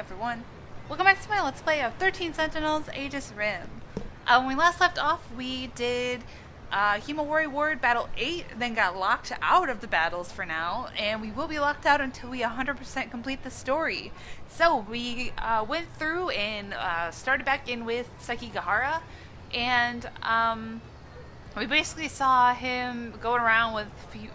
everyone. Welcome back to my Let's Play of 13 Sentinels, Aegis Rim. When we last left off, we did Himawari Ward Battle 8, then got locked out of the battles for now, and we will be locked out until we 100% complete the story. So we went through and started back in with Sekigahara, and we basically saw him going around with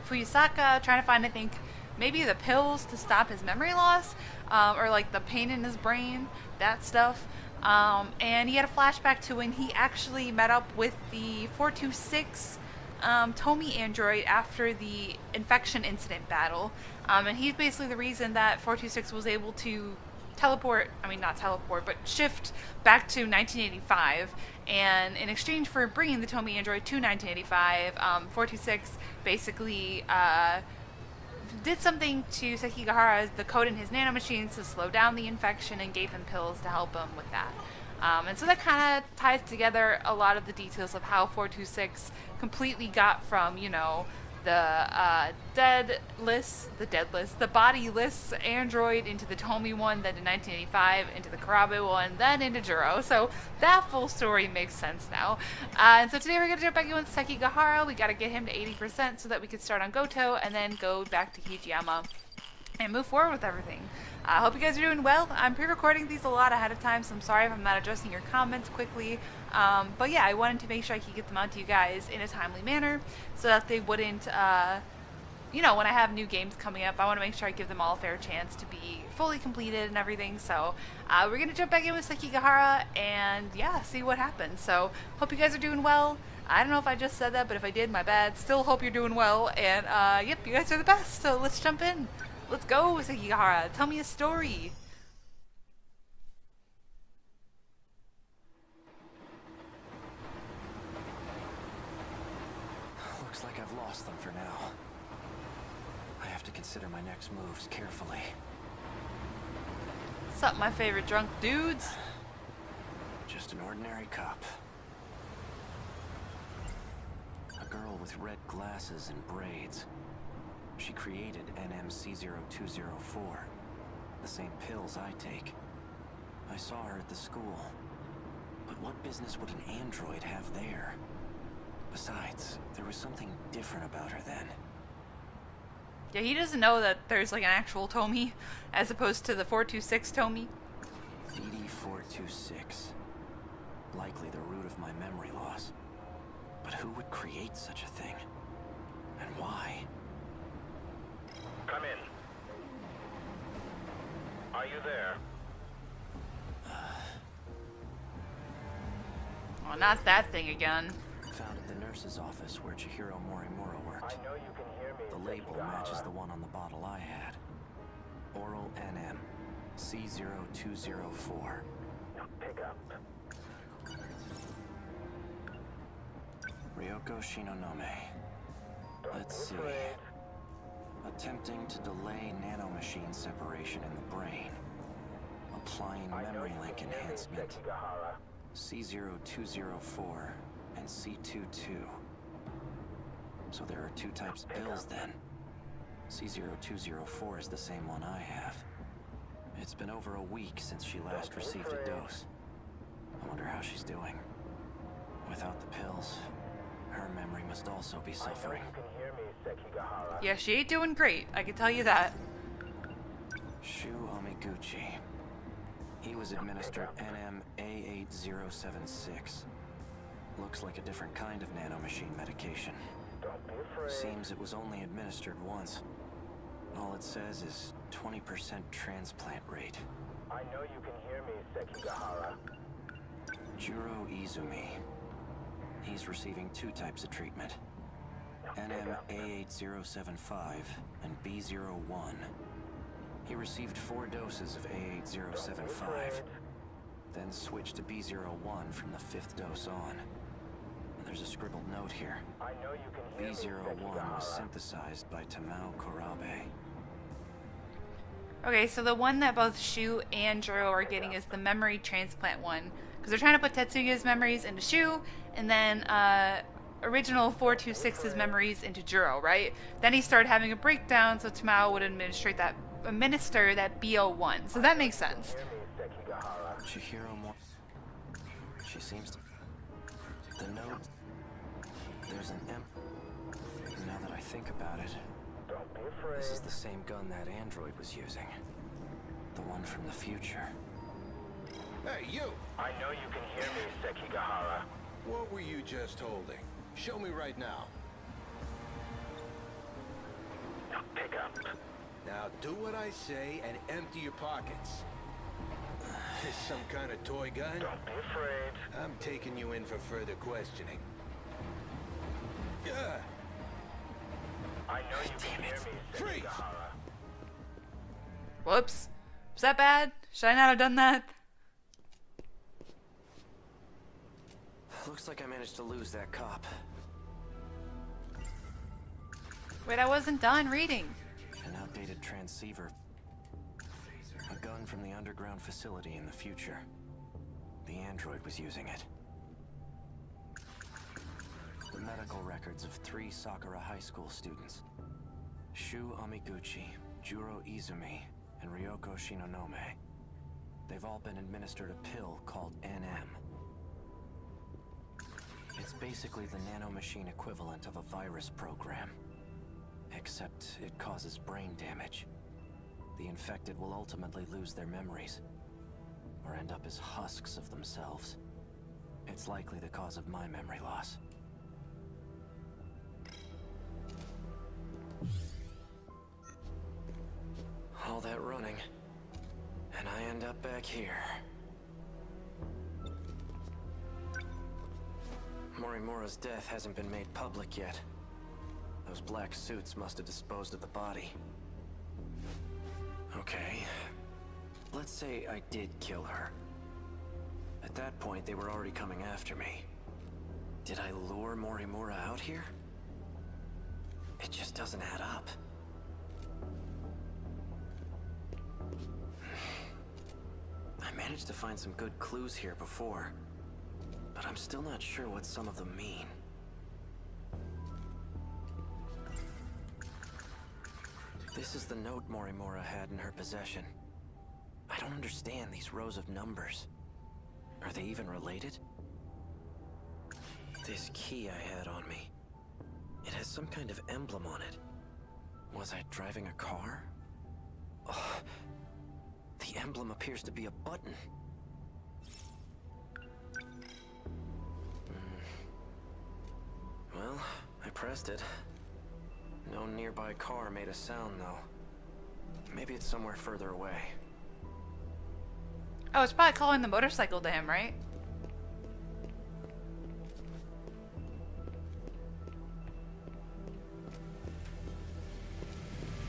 Fuyusaka, trying to find, I think, maybe the pills to stop his memory loss, or like the pain in his brain, that stuff. And he had a flashback to when he actually met up with the 426 Tomi android after the infection incident battle. And he's basically the reason that 426 was able to shift back to 1985. And in exchange for bringing the Tomi android to 1985, 426 basically did something to Sekigahara, the code in his nanomachines, to slow down the infection, and gave him pills to help him with that. And so that kind of ties together a lot of the details of how 426 completely got from, you know, the bodiless android into the Tomi one, then in 1985 into the Karabe one, then into Juro. So that full story makes sense now. And so today we're going to jump back in with Sekigahara. We got to get him to 80% so that we can start on Goto and then go back to Hijiyama and move forward with everything. I hope you guys are doing well. I'm pre-recording these a lot ahead of time, so I'm sorry if I'm not addressing your comments quickly. But yeah, I wanted to make sure I could get them out to you guys in a timely manner so that they wouldn't, you know, when I have new games coming up, I want to make sure I give them all a fair chance to be fully completed and everything. So we're going to jump back in with Sekigahara and, yeah, see what happens. So hope you guys are doing well. I don't know if I just said that, but if I did, my bad. Still hope you're doing well. And, yep, you guys are the best. So let's jump in. Let's go, Sekigahara. Tell me a story. Looks like I've lost them for now. I have to consider my next moves carefully. What's up, my favorite drunk dudes? Just an ordinary cop. A girl with red glasses and braids. She created NMC0204, the same pills I take. I saw her at the school. But what business would an android have there? Besides, there was something different about her then. Yeah, he doesn't know that there's like an actual Tomi as opposed to the 426 Tomi. DD426. Likely the root of my memory loss. But who would create such a thing? And why? Come in. Are you there? Oh, not that thing again. Found at the nurse's office where Chihiro Morimura worked. I know you can hear me. The label matches the one on the bottle I had. Oral NM C0204. Pick up. Ryoko Shinonome. Let's see. Attempting to delay nanomachine separation in the brain. Applying memory link enhancement. C0204 and C22. So there are two types of pills then. C0204 is the same one I have. It's been over a week since she last received a dose. I wonder how she's doing. Without the pills, her memory must also be suffering. Yeah, she ain't doing great, I can tell you that. Shu Omiguchi. He was administered NM-A8076. Looks like a different kind of nanomachine medication. Don't be afraid. Seems it was only administered once. All it says is 20% transplant rate. I know you can hear me, Sekigahara. Juro Izumi. He's receiving two types of treatment. NM-A8075 and B01. He received 4 doses of A8075, then switched to B01 from the 5th dose on. There's a scribbled note here. I know you can hear B01 was synthesized by Tamao Karabe. Okay, so the one that both Shu and Juro are getting is the memory transplant one. Because they're trying to put Tetsuya's memories into Shu, and then original 426's memories into Juro, right? Then he started having a breakdown, so Tamao would administer that BO1. So that makes sense. Chihiro Mor... She seems to... The note... There's an M... Now that I think about it... Don't be afraid. This is the same gun that android was using. The one from the future. Hey, you! I know you can hear me, Sekigahara. What were you just holding? Show me right now. Now pick up. Now do what I say and empty your pockets. This some kind of toy gun? Don't be afraid. I'm taking you in for further questioning. I know you can hear me, Freeze! Sekigahara. Whoops. Was that bad? Should I not have done that? Looks like I managed to lose that cop. Wait, I wasn't done reading. An outdated transceiver. A gun from the underground facility in the future. The android was using it. The medical records of 3 Sakura High School students. Shu Amiguchi, Juro Izumi, and Ryoko Shinonome. They've all been administered a pill called NM. It's basically the nanomachine equivalent of a virus program. Except it causes brain damage. The infected will ultimately lose their memories, or end up as husks of themselves. It's likely the cause of my memory loss. All that running, and I end up back here. Morimura's death hasn't been made public yet. Those black suits must have disposed of the body. Okay. Let's say I did kill her. At that point, they were already coming after me. Did I lure Morimura out here? It just doesn't add up. I managed to find some good clues here before, but I'm still not sure what some of them mean. This is the note Morimura had in her possession. I don't understand these rows of numbers. Are they even related? This key I had on me. It has some kind of emblem on it. Was I driving a car? Oh, the emblem appears to be a button. Well, I pressed it. No nearby car made a sound, though. Maybe it's somewhere further away. Oh, it's probably calling the motorcycle to him, right?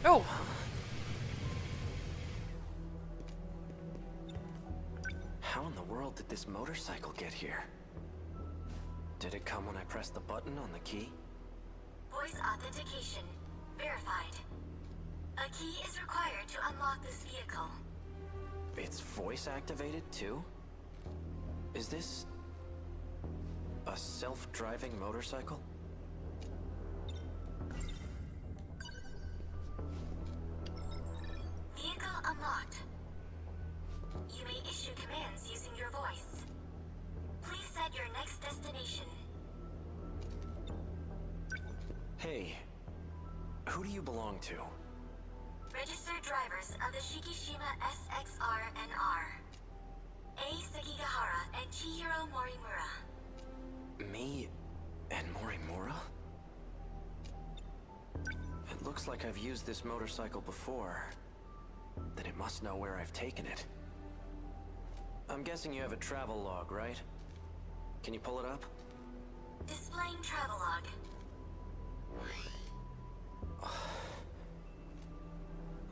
Oh! How in the world did this motorcycle get here? Did it come when I pressed the button on the key? Voice authentication verified. A key is required to unlock this vehicle. It's voice activated too? Is this a self-driving motorcycle? Vehicle unlocked. You may issue commands using your voice. Please set your next destination. Hey, who do you belong to? Registered drivers of the Shikishima SXR-NR. A. Sekigahara and Chihiro Morimura. Me and Morimura? It looks like I've used this motorcycle before. Then it must know where I've taken it. I'm guessing you have a travel log, right? Can you pull it up? Displaying travelogue.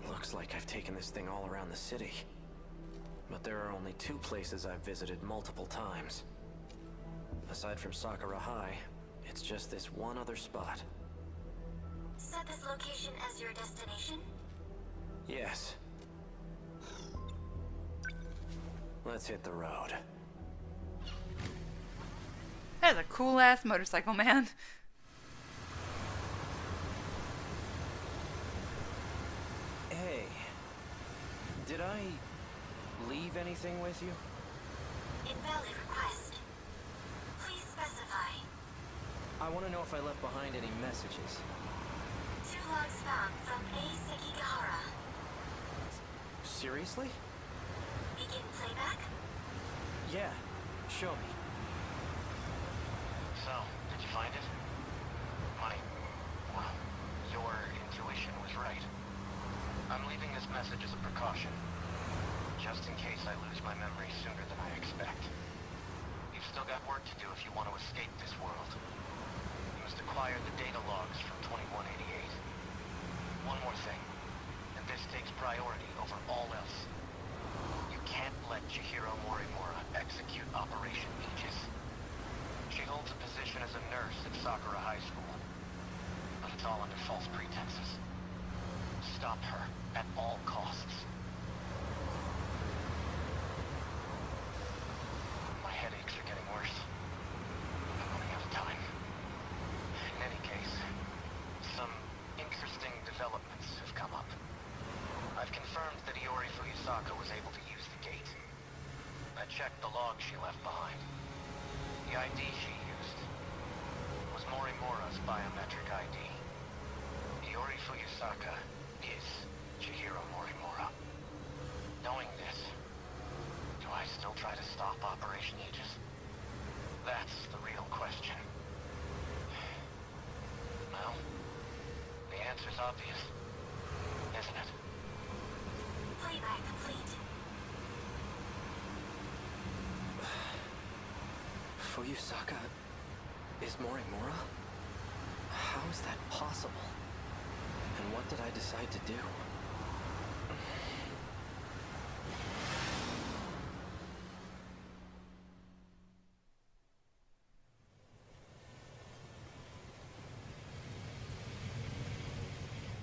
Looks like I've taken this thing all around the city. But there are only 2 places I've visited multiple times. Aside from Sakura High, it's just this one other spot. Set this location as your destination. Yes. Let's hit the road. That is a cool-ass motorcycle, man. Hey, did I leave anything with you? Invalid request. Please specify. I want to know if I left behind any messages. 2 logs found from A. Sekigahara. Seriously? Begin playback? Yeah. Show me. So, did you find it? Well, your intuition was right. I'm leaving this message as a precaution, just in case I lose my memory sooner than I expect. You've still got work to do if you want to escape this world. You must acquire the data logs from 2188. One more thing, and this takes priority over all else. You can't let Chihiro Morimura execute Operation Aegis. She holds a position as a nurse at Sakura High School, but it's all under false pretenses. Stop her at all costs. My headaches are getting worse. I'm running out of time. In any case, some interesting developments have come up. I've confirmed that Iori Fuyusaka was able to use the gate. I checked the log she left behind. The ID she used was Morimura's biometric ID. Iori Fuyusaka is Chihiro Morimura. Knowing this, do I still try to stop Operation Aegis? That's the real question. Well, the answer's obvious, isn't it? Playback complete. Fuyusaka is Morimura? How is that possible? And what did I decide to do?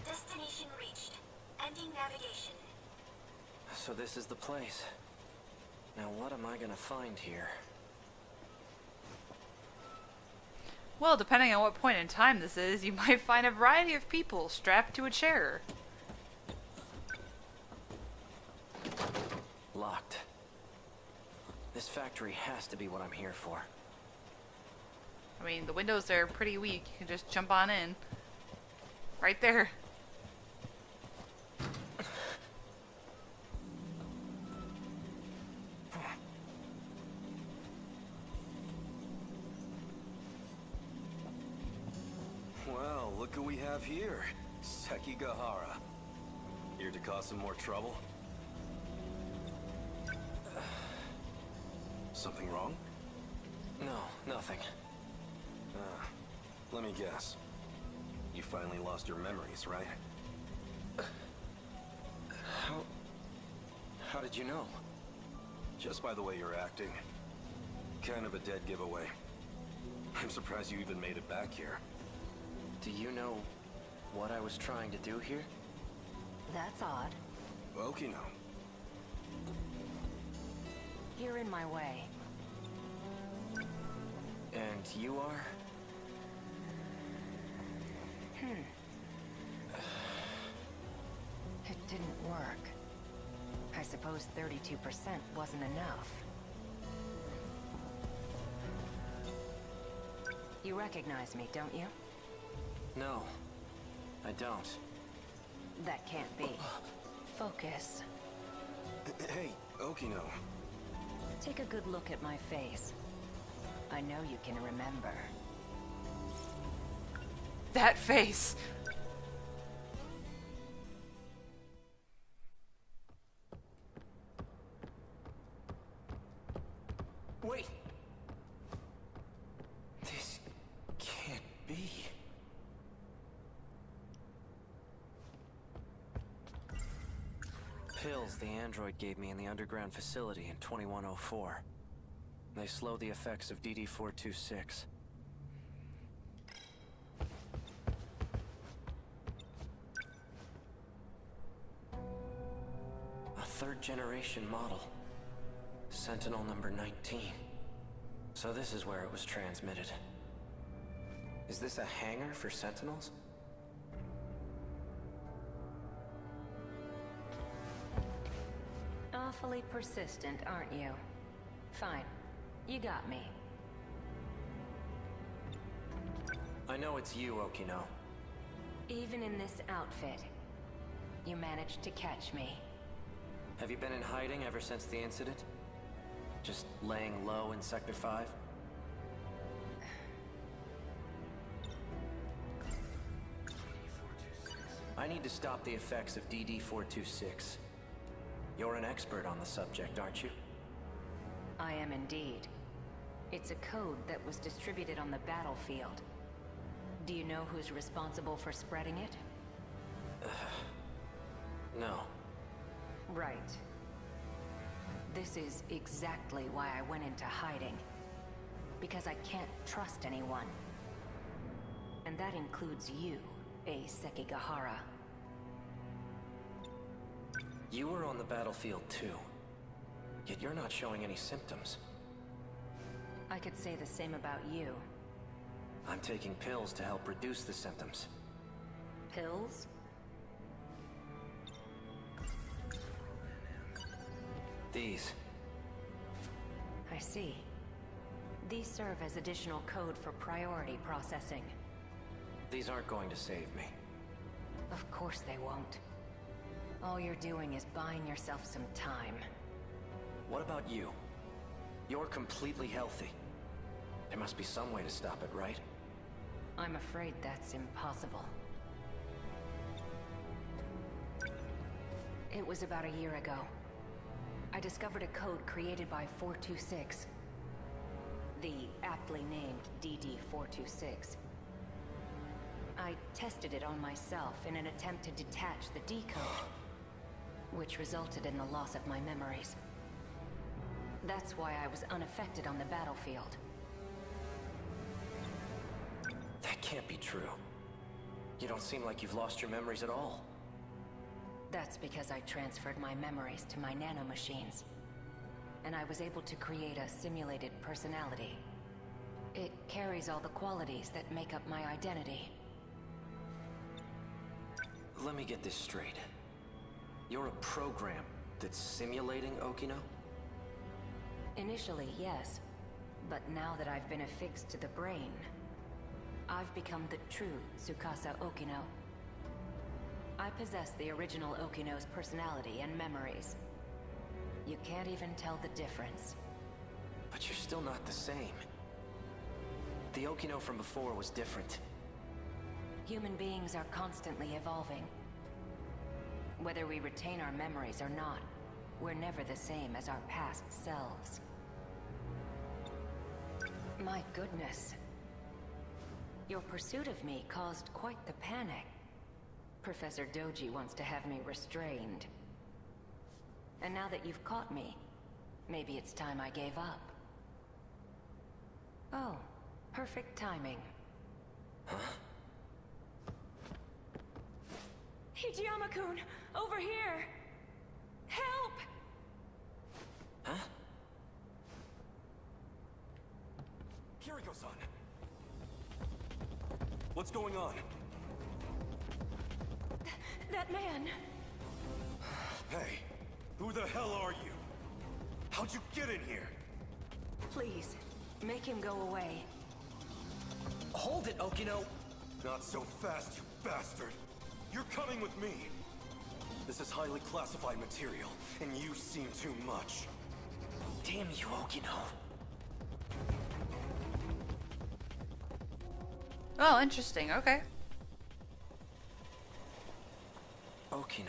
Destination reached. Ending navigation. So this is the place. Now what am I gonna find here? Well, depending on what point in time this is, you might find a variety of people strapped to a chair. Locked. This factory has to be what I'm here for. I mean, the windows are pretty weak. You can just jump on in. Right there. Well, look who we have here. Sekigahara. Here to cause some more trouble? Something wrong? No, nothing. Let me guess. You finally lost your memories, right? How did you know? Just by the way you're acting. Kind of a dead giveaway. I'm surprised you even made it back here. Do you know what I was trying to do here? That's odd. Okino. You're in my way. And you are? It didn't work. I suppose 32% wasn't enough. You recognize me, don't you? No, I don't. That can't be. Focus. Hey, Okino. Take a good look at my face. I know you can remember. That face. Wait! This can't be. Pills the android gave me in the underground facility in 2104. They slow the effects of DD-426. A third-generation model. Sentinel number 19. So this is where it was transmitted. Is this a hangar for Sentinels? Awfully persistent, aren't you? Fine. You got me. I know it's you, Okino. Even in this outfit, you managed to catch me. Have you been in hiding ever since the incident? Just laying low in Sector 5? I need to stop the effects of DD-426. You're an expert on the subject, aren't you? I am indeed. It's a code that was distributed on the battlefield. Do you know who's responsible for spreading it? No. Right. This is exactly why I went into hiding. Because I can't trust anyone. And that includes you, Sekigahara. You were on the battlefield too. Yet you're not showing any symptoms. I could say the same about you. I'm taking pills to help reduce the symptoms. Pills? These. I see. These serve as additional code for priority processing. These aren't going to save me. Of course they won't. All you're doing is buying yourself some time. What about you? You're completely healthy. There must be some way to stop it, right? I'm afraid that's impossible. It was about a year ago. I discovered a code created by 426. The aptly named DD-426. I tested it on myself in an attempt to detach the decode, which resulted in the loss of my memories. That's why I was unaffected on the battlefield. That can't be true. You don't seem like you've lost your memories at all. That's because I transferred my memories to my nanomachines. And I was able to create a simulated personality. It carries all the qualities that make up my identity. Let me get this straight. You're a program that's simulating Okino? Initially, yes. But now that I've been affixed to the brain, I've become the true Tsukasa Okino. I possess the original Okino's personality and memories. You can't even tell the difference. But you're still not the same. The Okino from before was different. Human beings are constantly evolving. Whether we retain our memories or not, we're never the same as our past selves. My goodness. Your pursuit of me caused quite the panic. Professor Doji wants to have me restrained. And now that you've caught me, maybe it's time I gave up. Oh, perfect timing. Huh? Hijiyama-kun, over here! Help! Huh? Kiriko-san! What's going on? That man! Hey, who the hell are you? How'd you get in here? Please, make him go away. Hold it, Okino! Not so fast, you bastard! You're coming with me! This is highly classified material, and you've seen too much. Damn you, Okino! Oh, interesting. Okay. Okino.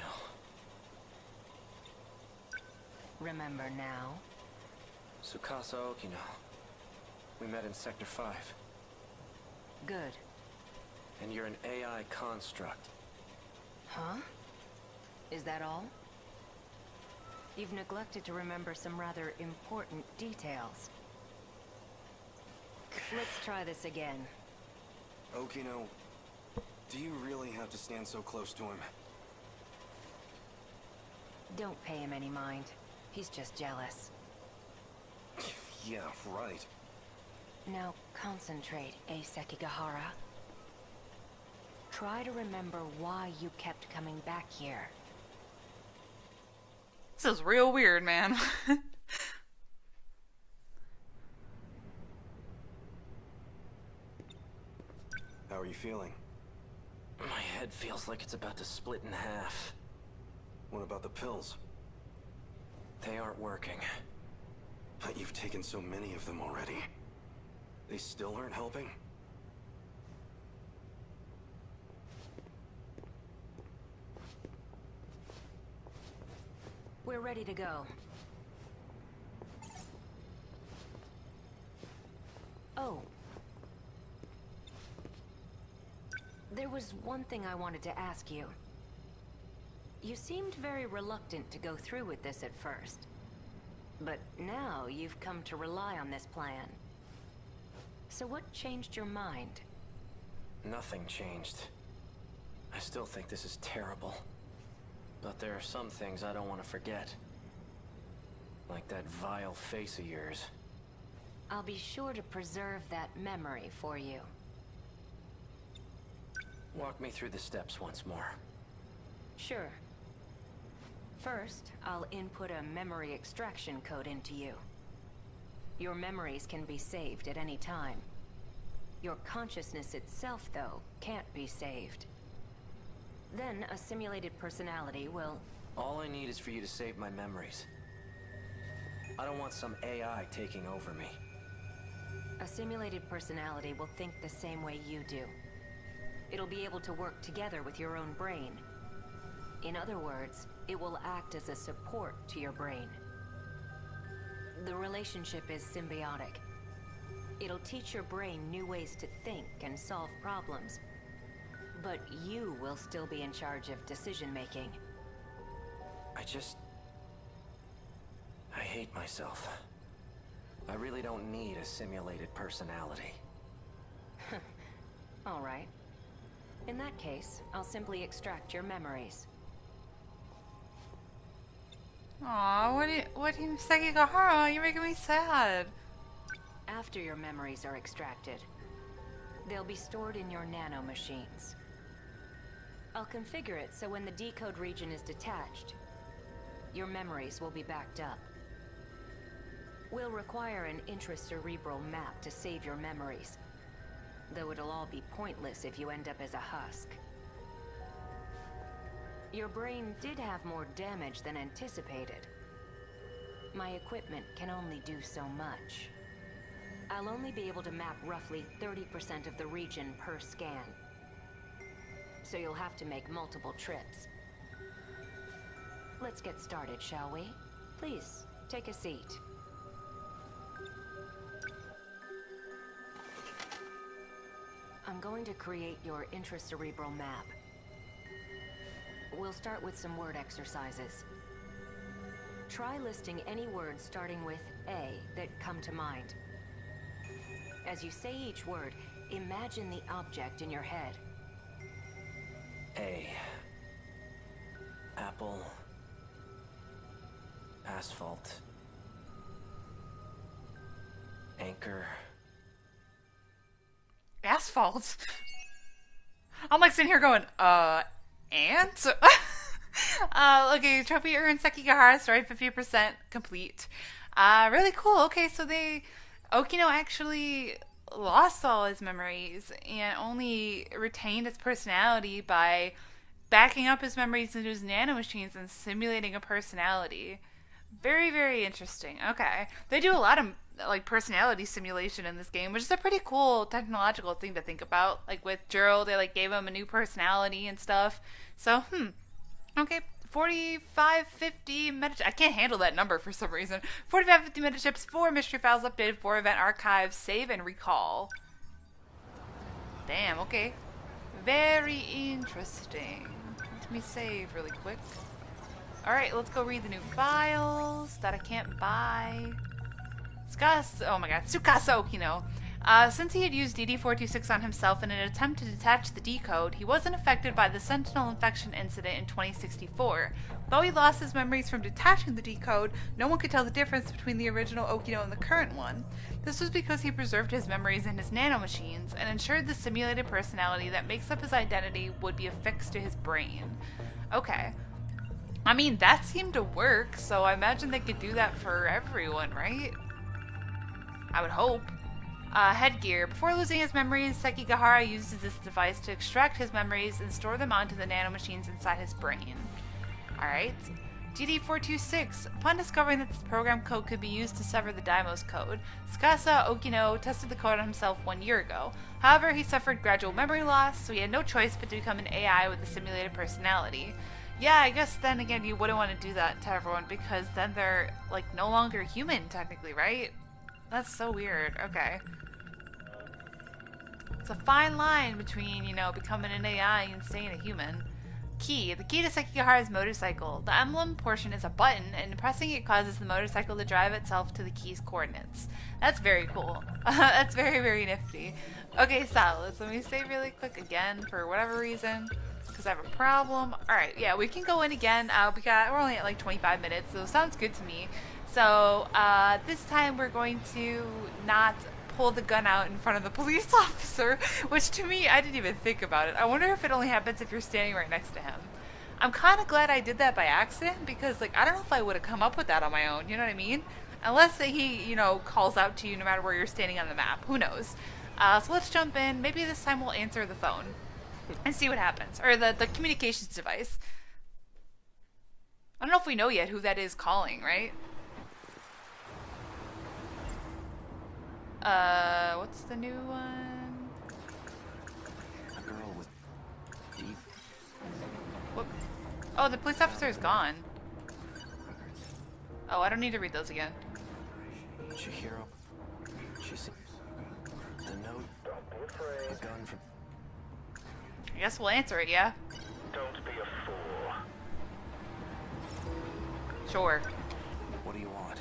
Remember now? Tsukasa Okino. We met in Sector 5. Good. And you're an AI construct. Huh? Is that all? You've neglected to remember some rather important details. Let's try this again. Okino, do you really have to stand so close to him? Don't pay him any mind. He's just jealous. Yeah, right. Now concentrate, Sekigahara. Try to remember why you kept coming back here. This is real weird, man. feeling? My head feels like it's about to split in half. What about the pills? They aren't working. But you've taken so many of them already. They still aren't helping? We're ready to go. Oh. There was one thing I wanted to ask you. You seemed very reluctant to go through with this at first. But now you've come to rely on this plan. So what changed your mind? Nothing changed. I still think this is terrible. But there are some things I don't want to forget. Like that vile face of yours. I'll be sure to preserve that memory for you. Walk me through the steps once more. Sure. First, I'll input a memory extraction code into you. Your memories can be saved at any time. Your consciousness itself, though, can't be saved. Then, a simulated personality will... All I need is for you to save my memories. I don't want some AI taking over me. A simulated personality will think the same way you do. It'll be able to work together with your own brain. In other words, it will act as a support to your brain. The relationship is symbiotic. It'll teach your brain new ways to think and solve problems. But you will still be in charge of decision-making. I hate myself. I really don't need a simulated personality. All right. In that case, I'll simply extract your memories. Aw, what do you, Sekigahara? You're making me sad. After your memories are extracted, they'll be stored in your nano machines. I'll configure it so when the decode region is detached, your memories will be backed up. We'll require an intracerebral map to save your memories, though it'll all be pointless if you end up as a husk. Your brain did have more damage than anticipated. My equipment can only do so much. I'll only be able to map roughly 30% of the region per scan. So you'll have to make multiple trips. Let's get started, shall we? Please, take a seat. I'm going to create your intracerebral map. We'll start with some word exercises. Try listing any words starting with A that come to mind. As you say each word, imagine the object in your head. A. Apple. Asphalt. Anchor. Asphalt. I'm like sitting here going, ant? Okay, trophy earned Sekigahara story 50% complete. Really cool. Okay, so Okino actually lost all his memories and only retained his personality by backing up his memories into his nanomachines and simulating a personality. Very, very interesting. Okay. They do a lot of like personality simulation in this game, which is a pretty cool technological thing to think about. Like with Juro, they like gave him a new personality and stuff. So, okay. 4550 I can't handle that number for some reason. 4550 metachips, 4 mystery files updated, 4 event archives, save and recall. Damn, okay. Very interesting. Let me save really quick. Alright, let's go read the new files that I can't buy. Oh my god, Tsukasa Okino. Since he had used DD426 on himself in an attempt to detach the decode, he wasn't affected by the Sentinel infection incident in 2064. Though he lost his memories from detaching the decode, no one could tell the difference between the original Okino and the current one. This was because he preserved his memories in his nanomachines and ensured the simulated personality that makes up his identity would be affixed to his brain. Okay. I mean, that seemed to work, so I imagine they could do that for everyone, right? I would hope. headgear. Before losing his memories, Sekigahara uses this device to extract his memories and store them onto the nanomachines inside his brain. Alright. DD426. Upon discovering that this program code could be used to sever the Daimos code, Tsukasa Okino tested the code on himself 1 year ago. However, he suffered gradual memory loss, so he had no choice but to become an AI with a simulated personality. Yeah, I guess then again you wouldn't want to do that to everyone because then they're, like, no longer human, technically, right? That's so weird. Okay. It's a fine line between, you know, becoming an AI and staying a human. Key. The key to Sekigahara's motorcycle. The emblem portion is a button, and pressing it causes the motorcycle to drive itself to the key's coordinates. That's very cool. That's very, very nifty. Okay, Silas, let me say really quick again for whatever reason, because I have a problem. Alright, yeah, we can go in again. We're only at like 25 minutes, so sounds good to me. So, this time we're going to not pull the gun out in front of the police officer, which to me, I didn't even think about it. I wonder if it only happens if you're standing right next to him. I'm kind of glad I did that by accident, because, like, I don't know if I would have come up with that on my own, you know what I mean? Unless he, you know, calls out to you no matter where you're standing on the map. Who knows? So let's jump in. Maybe this time we'll answer the phone and see what happens. Or the communications device. I don't know if we know yet who that is calling, right? What's the new one? A girl with deep... What? Oh, the police officer is gone. Oh, I don't need to read those again. Chihiro. She said... The note... Don't be afraid. A gun from... I guess we'll answer it, yeah? Don't be a fool. Sure. What do you want?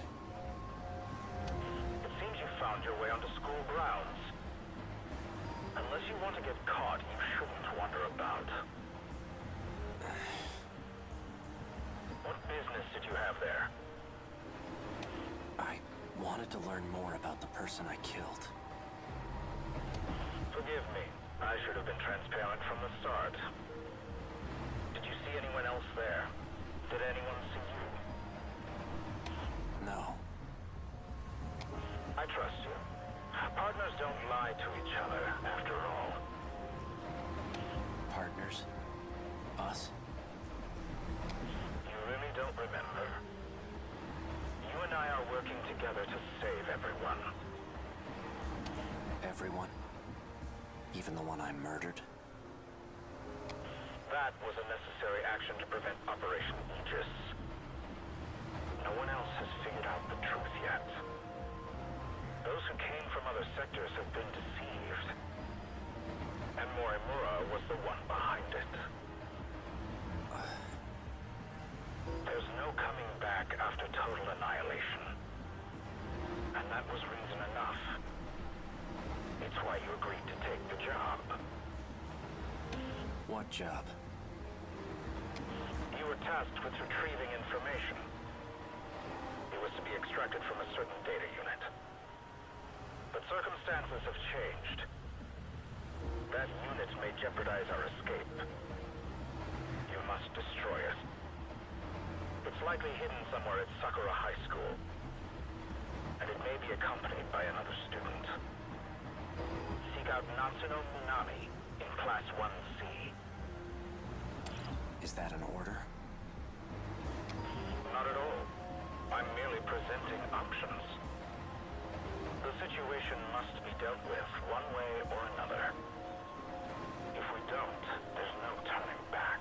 It seems you found your way onto school grounds. Unless you want to get caught, you shouldn't wander about. What business did you have there? I wanted to learn more about the person I killed. Forgive me. I should have been transparent from the start. Did you see anyone else there? Did anyone see you? No. I trust you. Partners don't lie to each other, after all. Partners? Us? You really don't remember. You and I are working together to save everyone. Everyone? Even the one I murdered? That was a necessary action to prevent Operation Aegis. No one else has figured out the truth yet. Those who came from other sectors have been deceived. And Morimura was the one behind it. There's no coming back after total annihilation. And that was reason enough. It's why you agreed to take the job. What job? You were tasked with retrieving information. It was to be extracted from a certain data unit. But circumstances have changed. That unit may jeopardize our escape. You must destroy it. It's likely hidden somewhere at Sakura High School. And it may be accompanied by another student. Seek out Natsuno Minami in Class 1C. Is that an order? Not at all. I'm merely presenting options. The situation must be dealt with one way or another. If we don't, there's no turning back.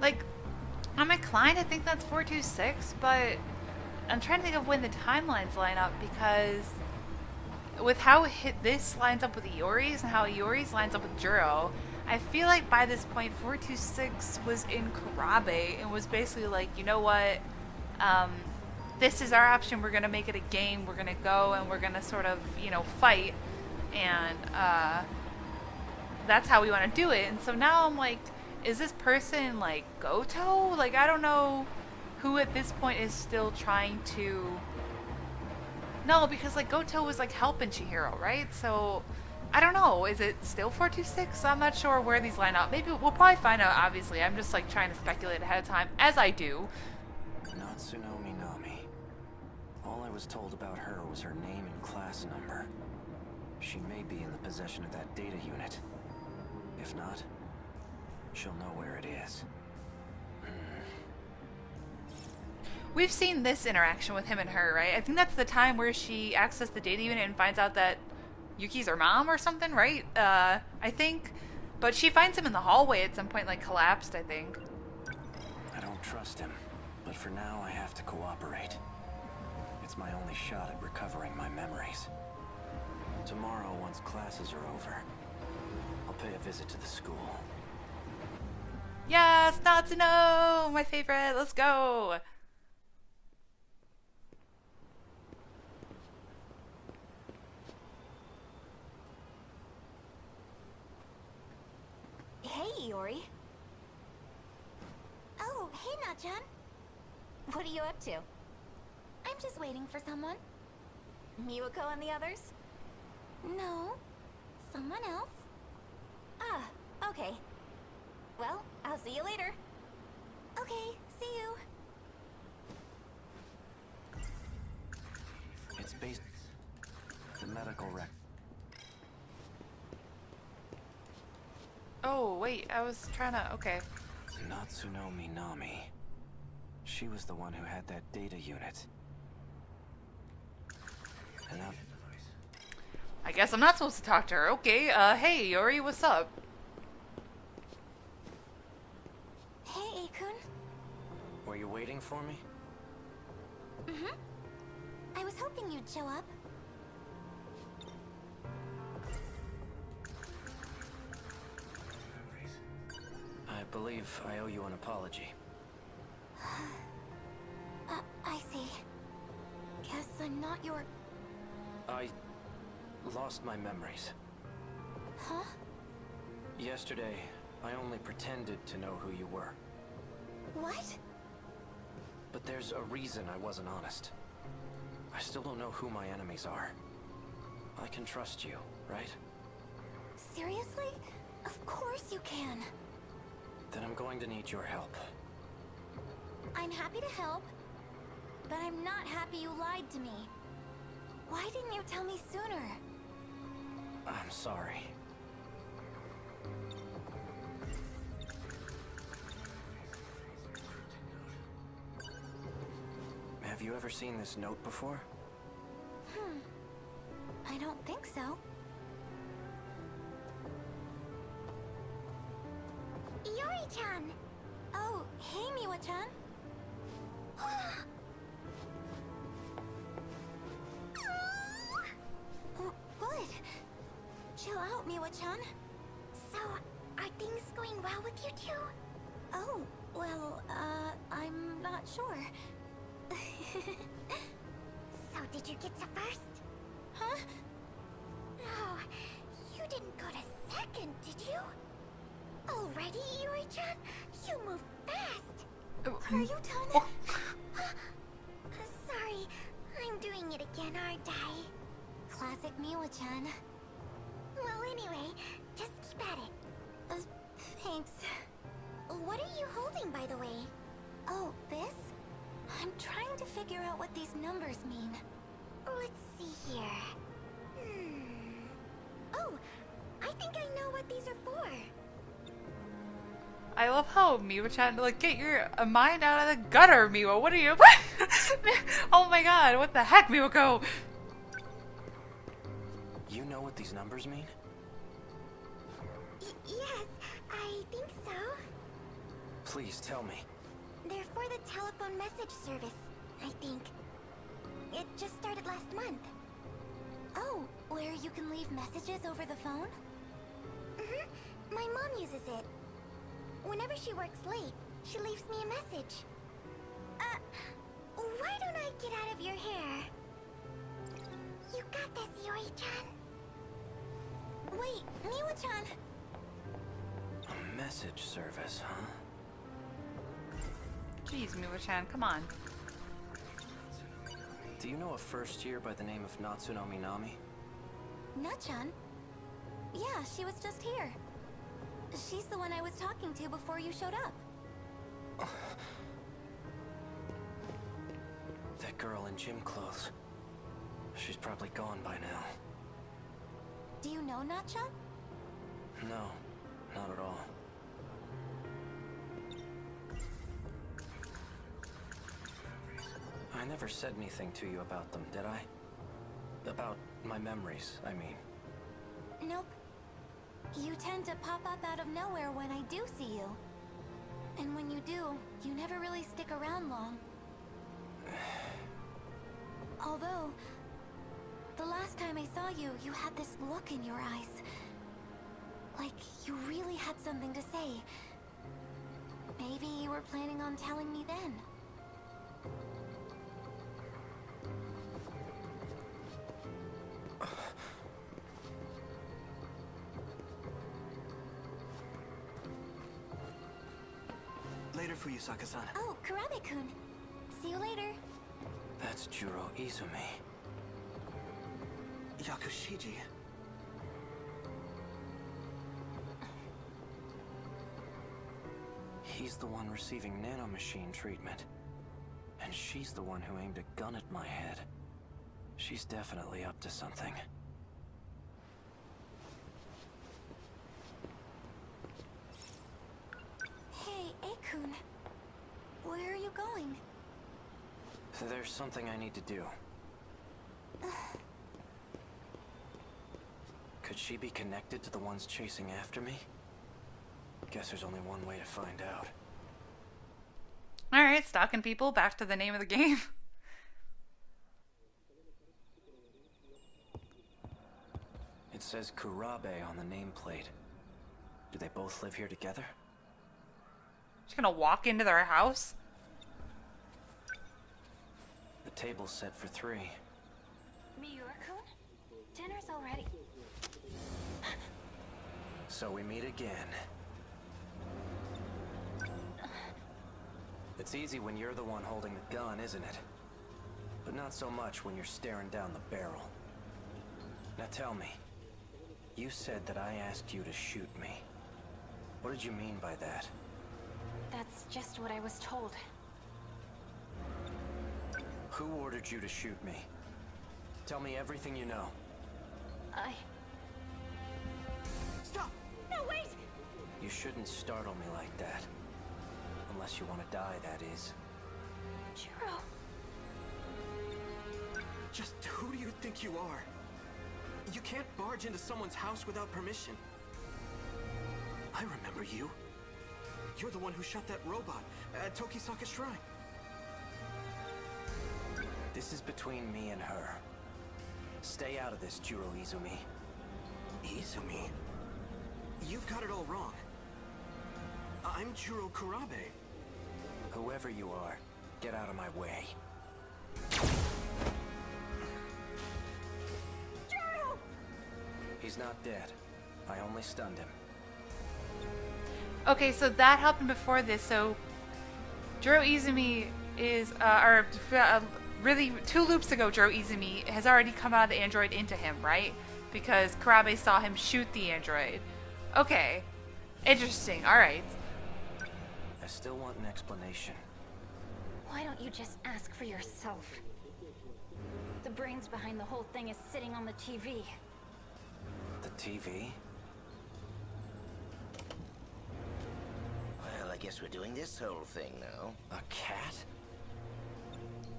Like, I'm inclined to think that's 426, but I'm trying to think of when the timelines line up, because with how this lines up with Iori's and how Iori's lines up with Juro, I feel like by this point 426 was in Karabe and was basically like, you know what, this is our option, we're gonna make it a game, we're gonna go and we're gonna sort of, you know, fight, and that's how we want to do it. And so now I'm like, is this person like Goto? Like, I don't know who at this point is still trying to... No, because like Goto was like helping Chihiro, right? So I don't know. Is it still 426? I'm not sure where these line up. Maybe we'll probably find out, obviously. I'm just like trying to speculate ahead of time, as I do. Natsuno Minami. All I was told about her was her name and class number. She may be in the possession of that data unit. If not, she'll know where it is. We've seen this interaction with him and her, right? I think that's the time where she accessed the data unit and finds out that Yuki's her mom or something, right? I think. But she finds him in the hallway at some point, like collapsed, I think. I don't trust him, but for now I have to cooperate. It's my only shot at recovering my memories. Tomorrow, once classes are over, I'll pay a visit to the school. Yes, Natsuno! My favorite! Let's go! Hey, Iori. Oh, hey, Nachan. What are you up to? I'm just waiting for someone. Miwako and the others? No, someone else. Ah, okay. Well, I'll see you later. Okay, see you. It's based... the medical record. Oh, wait, I was trying to... Okay. Natsuno Minami. She was the one who had that data unit. And now... I guess I'm not supposed to talk to her. Okay, hey, Yori, what's up? Hey, Akun. Were you waiting for me? Mm-hmm. I was hoping you'd show up. I believe I owe you an apology. I see. Guess I'm not your... I lost my memories. Huh? Yesterday, I only pretended to know who you were. What? But there's a reason I wasn't honest. I still don't know who my enemies are. I can trust you, right? Seriously? Of course you can. Then I'm going to need your help. I'm happy to help, but I'm not happy you lied to me. Why didn't you tell me sooner? I'm sorry. Have you ever seen this note before? I don't think so. Yori-chan! Oh, hey, Miwa-chan. Good. Chill out, Miwa-chan. So, are things going well with you two? Oh, well, I'm not sure. So, did you get to first? Huh? No, you didn't go to second, did you? Already, Yuri-chan? You move fast. Are you done? Sorry, I'm doing it again, aren't I? Classic Miwa-chan. Well, anyway, just keep at it. Thanks. What are you holding, by the way? Oh, this? I'm trying to figure out what these numbers mean. Let's see here. Oh, I think I know what these are for. I love how Miwa-chan, like, get your mind out of the gutter, Miwa. What are you? Oh my god, what the heck, Miwako? You know what these numbers mean? Yes, I think so. Please tell me. They're for the telephone message service, I think. It just started last month. Oh, where you can leave messages over the phone? Mm-hmm. My mom uses it. Whenever she works late, she leaves me a message. Why don't I get out of your hair? You got this, Yori-chan. Wait, Miwa-chan. A message service, huh? Jeez, Miwa-chan, come on. Do you know a first year by the name of Natsuno Minami? Na-chan? Yeah, she was just here. She's the one I was talking to before you showed up. That girl in gym clothes. She's probably gone by now. Do you know Nacha? No, not at all. I never said anything to you about them, did I? About my memories, I mean. Nope. You tend to pop up out of nowhere when I do see you. And when you do, you never really stick around long. Although, the last time I saw you, you had this look in your eyes. Like you really had something to say. Maybe you were planning on telling me then. Later for you, Saka-san. Oh, Kurabe-kun. See you later. That's Juro Izumi. Yakushiji. He's the one receiving nanomachine treatment. And she's the one who aimed a gun at my head. She's definitely up to something. Hey, Akun. Where are you going? There's something I need to do. Could she be connected to the ones chasing after me? Guess there's only one way to find out. Alright, stalking people. Back to the name of the game. It says Kurabe on the nameplate. Do they both live here together? Just gonna walk into their house? The table's set for 3. Miura-kun? Dinner's already. So we meet again. It's easy when you're the one holding the gun, isn't it? But not so much when you're staring down the barrel. Now tell me, you said that I asked you to shoot me. What did you mean by that? That's just what I was told. Who ordered you to shoot me? Tell me everything you know. Stop! No, wait! You shouldn't startle me like that. Unless you want to die, that is. Juro. Just who do you think you are? You can't barge into someone's house without permission. I remember you. You're the one who shot that robot at Tokisaka Shrine. This is between me and her. Stay out of this, Juro Izumi. Izumi? You've got it all wrong. I'm Juro Kurabe. Whoever you are, get out of my way. Juro! He's not dead. I only stunned him. Okay, so that happened before this. So Juro Izumi is, really 2 loops ago, Juro Izumi has already come out of the android into him, right? Because Kurabe saw him shoot the android. Okay, interesting. All right. I still want an explanation. Why don't you just ask for yourself? The brains behind the whole thing is sitting on the TV. The TV? Well, I guess we're doing this whole thing now. A cat?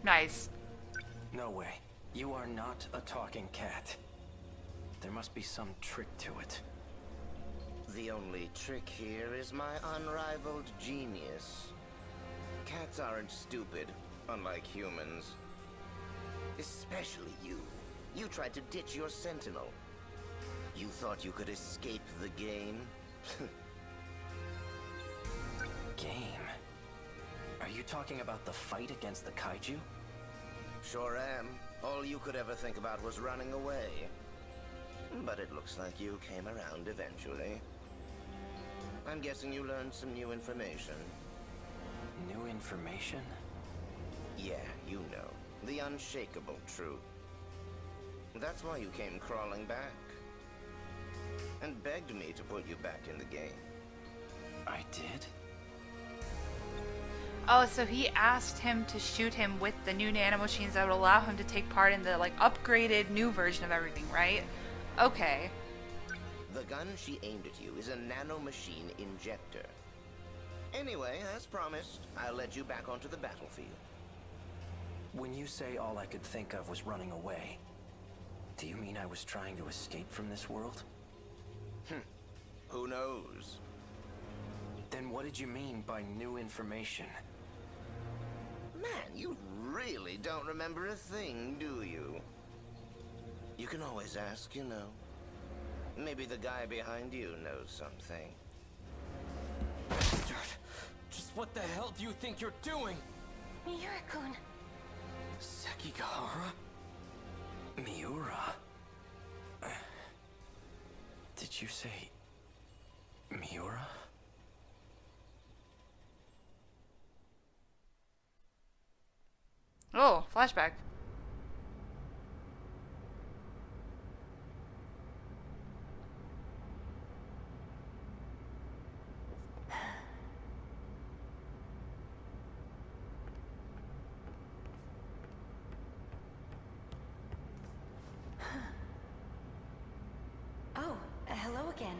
Nice. No way. You are not a talking cat. There must be some trick to it. The only trick here is my unrivaled genius. Cats aren't stupid, unlike humans. Especially you. You tried to ditch your Sentinel. You thought you could escape the game? Game? Are you talking about the fight against the kaiju? Sure am. All you could ever think about was running away. But it looks like you came around eventually. I'm guessing you learned some new information. New information? Yeah, you know. The unshakable truth. That's why you came crawling back. And begged me to put you back in the game. I did? Oh, so he asked him to shoot him with the new nanomachines that would allow him to take part in the, like, upgraded new version of everything, right? Okay. The gun she aimed at you is a nanomachine injector. Anyway, as promised, I'll let you back onto the battlefield. When you say all I could think of was running away, do you mean I was trying to escape from this world? Who knows? Then what did you mean by new information? Man, you really don't remember a thing, do you? You can always ask, you know. Maybe the guy behind you knows something. Bastard! Just what the hell do you think you're doing? Miura-kun. Sekigahara? Miura? Did you say Miura? Oh, flashback. Oh, hello again.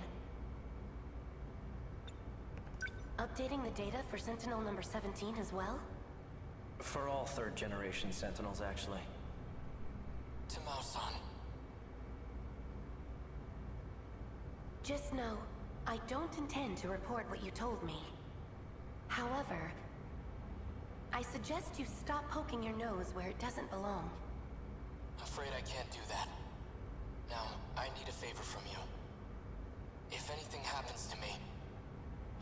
Updating the data for Sentinel number 17 as well? For all third-generation Sentinels, actually. Tamao-san. Just know, I don't intend to report what you told me. However, I suggest you stop poking your nose where it doesn't belong. Afraid I can't do that. Now, I need a favor from you. If anything happens to me,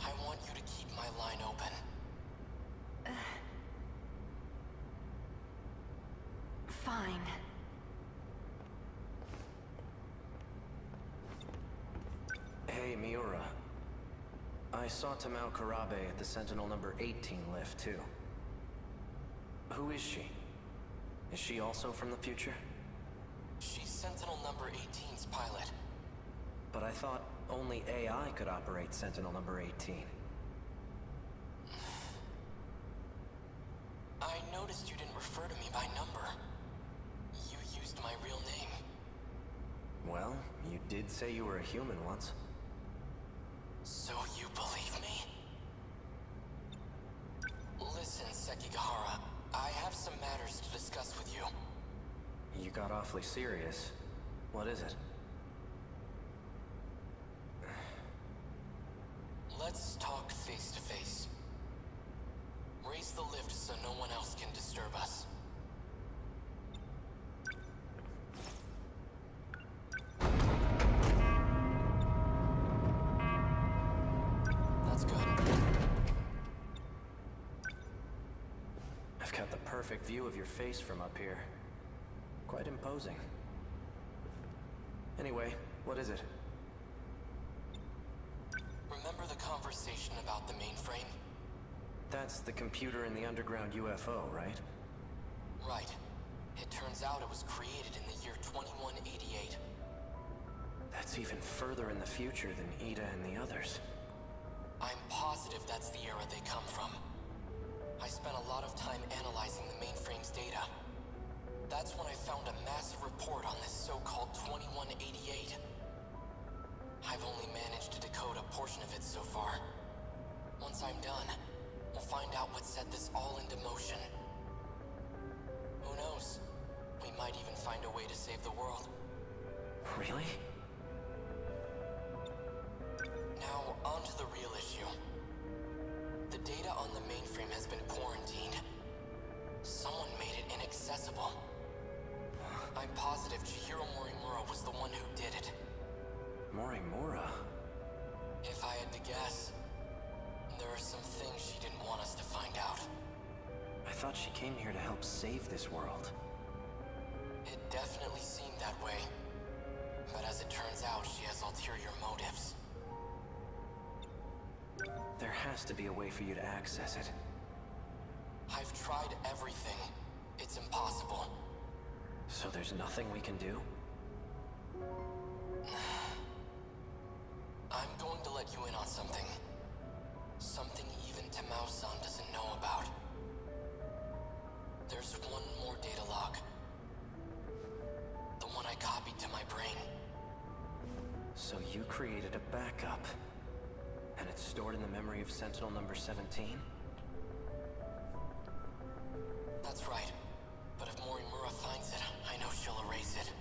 I want you to keep my line open. Fine. Hey, Miura. I saw Tamao Karabe at the Sentinel number 18 lift, too. Who is she? Is she also from the future? She's Sentinel number 18's pilot. But I thought only AI could operate Sentinel number 18. I noticed you didn't refer to me by number. You used my real name. Well, you did say you were a human once. So you believe me? Listen, Sekigahara, I have some matters to discuss with you. You got awfully serious. What is it? Let's talk face to face. Raise the lift so no one else can disturb us. That's good. I've got the perfect view of your face from up here. Quite imposing. Anyway, what is it? Remember the conversation about the mainframe? That's the computer in the underground UFO, right? Right. It turns out it was created in the year 2188. That's even further in the future than Ida and the others. I'm positive that's the era they come from. I spent a lot of time analyzing the mainframe's data. That's when I found a massive report on this so-called 2188. I've only managed to decode a portion of it so far. Once I'm done, we'll find out what set this all into motion. Who knows? We might even find a way to save the world. Really? Now, on to the real issue. The data on the mainframe has been quarantined. Someone made it inaccessible. I'm positive Chihiro Morimura was the one who did it. Morimura? If I had to guess, there are some things she didn't want us to find out. I thought she came here to help save this world. It definitely seemed that way. But as it turns out, she has ulterior motives. There has to be a way for you to access it. I've tried everything. It's impossible. So there's nothing we can do? I'm going to let you in on something. Something even Tamao-san doesn't know about. There's one more data log. The one I copied to my brain. So you created a backup, and it's stored in the memory of Sentinel number 17? That's right. But if Morimura finds it, I know she'll erase it.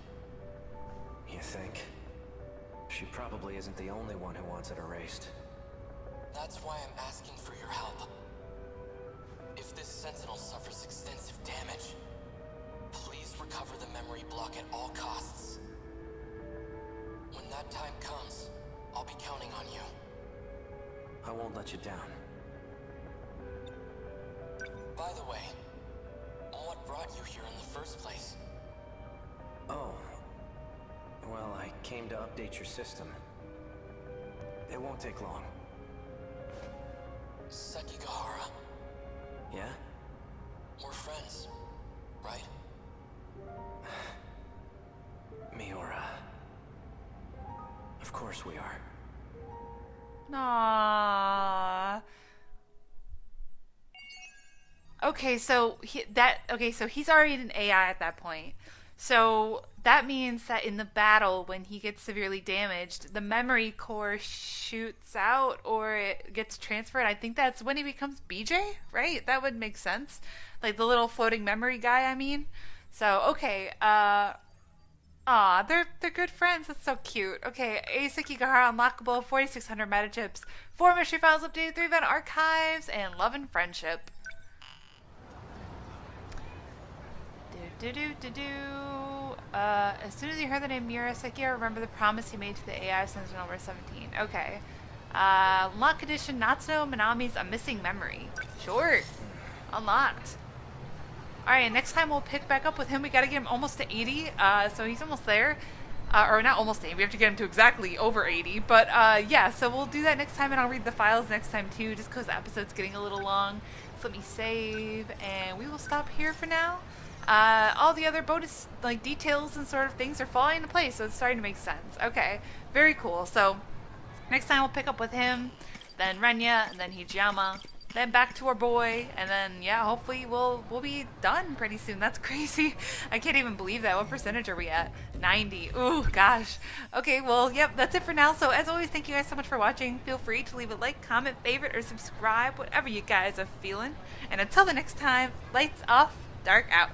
You think? She probably isn't the only one who wants it erased. That's why I'm asking for your help. If this Sentinel suffers extensive damage, please recover the memory block at all costs. When that time comes, I'll be counting on you. I won't let you down. By the way, what brought you here in the first place? Oh. Well, I came to update your system. It won't take long. Sekigahara, Yeah? we're friends, right? Miura. Of course we are. Aww. Okay, so he's already an AI at that point. So that means that in the battle, when he gets severely damaged, the memory core shoots out or it gets transferred. I think that's when he becomes BJ, right? That would make sense. Like the little floating memory guy, I mean. So, okay, they're good friends. That's so cute. Okay, A Sekigahara unlockable, 4,600 meta chips, 4 mystery files updated, 3 event archives, and love and friendship. As soon as you heard the name Miura Sekigahara, remember the promise he made to the AI Sentinel number 17. Okay. Unlock condition, Natsuno Minami's A Missing Memory. Sure. Unlocked. Alright, next time we'll pick back up with him. We gotta get him almost to 80, so he's almost there. Or not almost 80, we have to get him to exactly over 80. But yeah, so we'll do that next time, and I'll read the files next time too, just because the episode's getting a little long. So let me save, and we will stop here for now. All the other bonus like details and sort of things are falling into place, so it's starting to make sense. Okay, very cool. So next time we'll pick up with him, then Renya, and then Hijiyama, then back to our boy, and then yeah, hopefully we'll be done pretty soon. That's crazy. I can't even believe that. What percentage are we at? 90. Ooh, gosh. Okay, well, yep, that's it for now. So as always, thank you guys so much for watching. Feel free to leave a like, comment, favorite, or subscribe, whatever you guys are feeling. And until the next time, lights off, dark out.